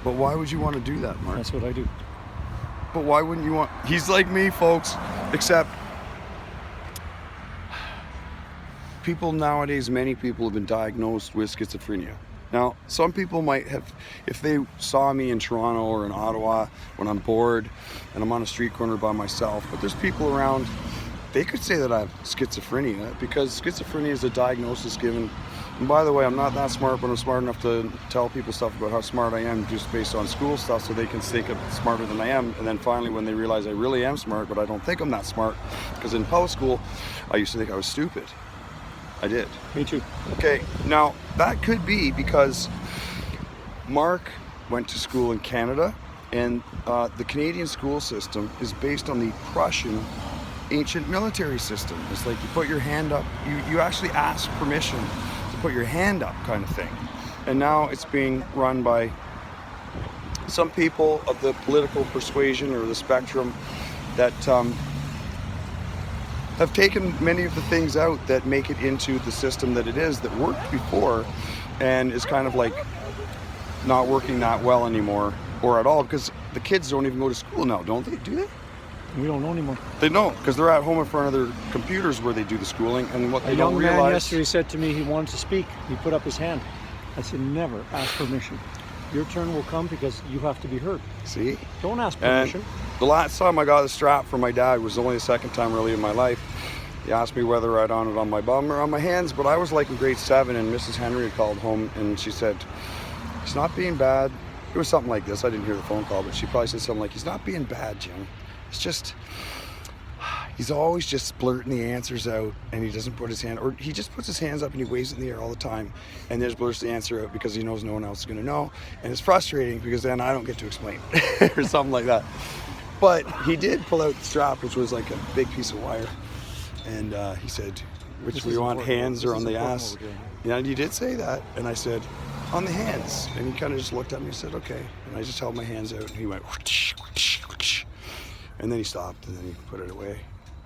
But why would you want to do that, Mark? That's what I do. But why wouldn't you want... He's like me, folks, except people nowadays, many people have been diagnosed with schizophrenia. Now, some people might have, if they saw me in Toronto or in Ottawa when I'm bored and I'm on a street corner by myself, but there's people around, they could say that I have schizophrenia, because schizophrenia is a diagnosis given. And by the way, I'm not that smart, but I'm smart enough to tell people stuff about how smart I am just based on school stuff, so they can think I'm smarter than I am. And then finally, when they realize I really am smart, but I don't think I'm that smart, because in public school, I used to think I was stupid. I did. Me too. Okay, now that could be because Mark went to school in Canada, and the Canadian school system is based on the Prussian ancient military system. It's like you put your hand up, you actually ask permission to put your hand up, kind of thing. And now it's being run by some people of the political persuasion or the spectrum that have taken many of the things out that make it into the system that it is, that worked before, and is kind of like not working that well anymore, or at all, because the kids don't even go to school now, don't they? Do they? We don't know anymore. They don't, because they're at home in front of their computers where they do the schooling, and what they don't realize... A young man yesterday said to me he wanted to speak. He put up his hand. I said, never ask permission. Your turn will come because you have to be heard. See? Don't ask permission. And the last time I got a strap from my dad was only the second time really in my life. He asked me whether I'd on it on my bum or on my hands, but I was like in grade 7, and Mrs. Henry had called home and she said, he's not being bad. It was something like this. I didn't hear the phone call, but she probably said something like, he's not being bad, Jim. It's just, he's always just blurting the answers out, and he doesn't put his hand, or he just puts his hands up and he waves it in the air all the time, and then just blurts the answer out because he knows no one else is going to know, and it's frustrating because then I don't get to explain or something like that. But he did pull out the strap, which was like a big piece of wire, and he said, which we want, hands or on the ass? Yeah, and he did say that, and I said, on the hands, and he kind of just looked at me and said, okay, and I just held my hands out, and he went, whoosh, whoosh, whoosh. And then he stopped, and then he put it away.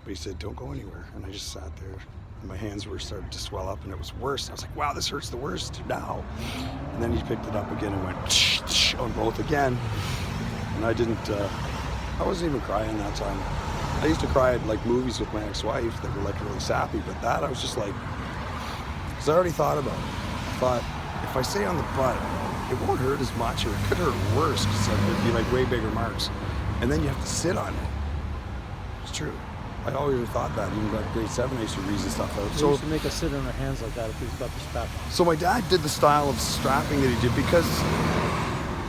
But he said, don't go anywhere. And I just sat there, and my hands were starting to swell up, and it was worse. And I was like, wow, this hurts the worst now. And then he picked it up again and went on both again. And I didn't, I wasn't even crying that time. I used to cry at like movies with my ex-wife that were like really sappy, but that I was just like, because I already thought about it. But if I say on the butt, it won't hurt as much, or it could hurt worse, because there'd be like way bigger marks. And then you have to sit on it. It's true. I always thought that. Even about grade 7, I used to reason stuff out. They used to make us sit on our hands like that if he's got the strap. So my dad did the style of strapping that he did because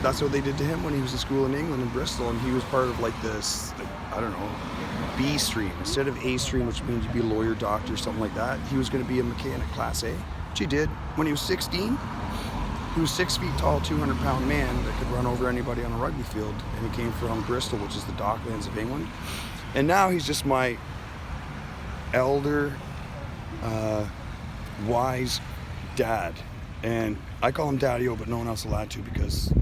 that's what they did to him when he was in school in England, in Bristol, and he was part of like this, like, I don't know, B stream. Instead of A stream, which means you'd be a lawyer, doctor, something like that, he was going to be a mechanic, class A, which he did. When he was 16, he was 6 feet tall, 200-pound man that could run over anybody on a rugby field, and he came from Bristol, which is the Docklands of England. And now he's just my elder, wise dad, and I call him Daddy-O, but no one else allowed to, because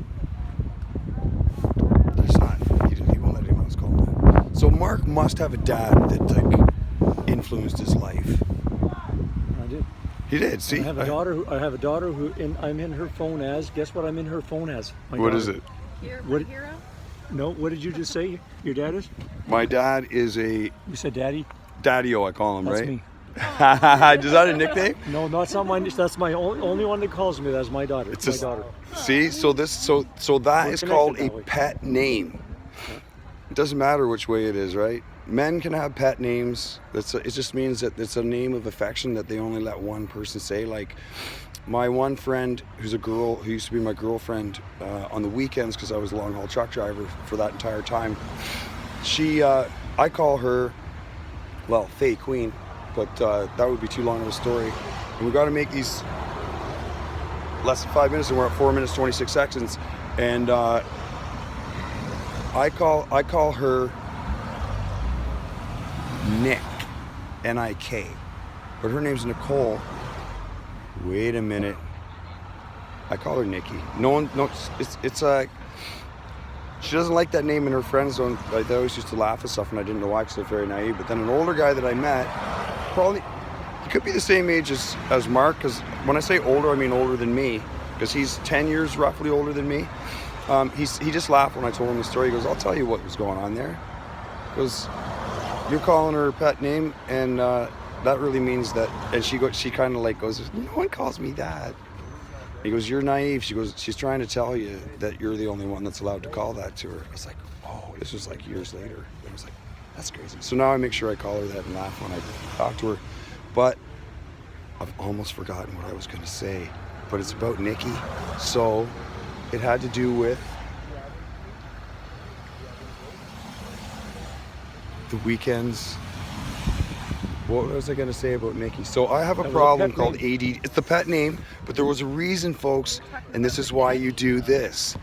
there's not, he won't let anyone else call him that. So Mark must have a dad that like influenced his life. I did. He did. See, I have a daughter who I'm in her phone as. Guess what? I'm in her phone as. What is it? What hero? No. What did you just say? Your dad is? My dad is a. You said Daddy. Daddy-O, I call him, That's right? Me. Is that a nickname? No, that's not my. That's my only one that calls me. That's my daughter. It's my daughter. See, so that is called a pet name. It doesn't matter which way it is, right? Men can have pet names. It just means that it's a name of affection that they only let one person say. Like my one friend, who's a girl, who used to be my girlfriend on the weekends, because I was a long haul truck driver for that entire time. She, I call her, well, Faye Queen, but that would be too long of a story. And we got to make these less than 5 minutes, and we're at 4 minutes 26 seconds. And I call her Nick, N-I-K, but her name's Nicole. Wait a minute. I call her Nikki. No, it's she doesn't like that name, and her friends don't. They always used to laugh and stuff, and I didn't know why, because they're very naive. But then an older guy that I met, probably, he could be the same age as Mark, because when I say older, I mean older than me, because he's 10 years roughly older than me. He just laughed when I told him the story. He goes, "I'll tell you what was going on there." He goes, "You're calling her pet name, and that really means that." And she kind of like goes, "No one calls me that." He goes, "You're naive." She goes, "She's trying to tell you that you're the only one that's allowed to call that to her." I was like, "Oh, this was like years later." I was like, "That's crazy." So now I make sure I call her that and laugh when I talk to her. But I've almost forgotten what I was going to say. But it's about Nikki. So it had to do with the weekends. What was I going to say about Nikki? So I have a That was a problem pet called name. ADD. It's the pet name, but there was a reason, folks, and this is why you do this.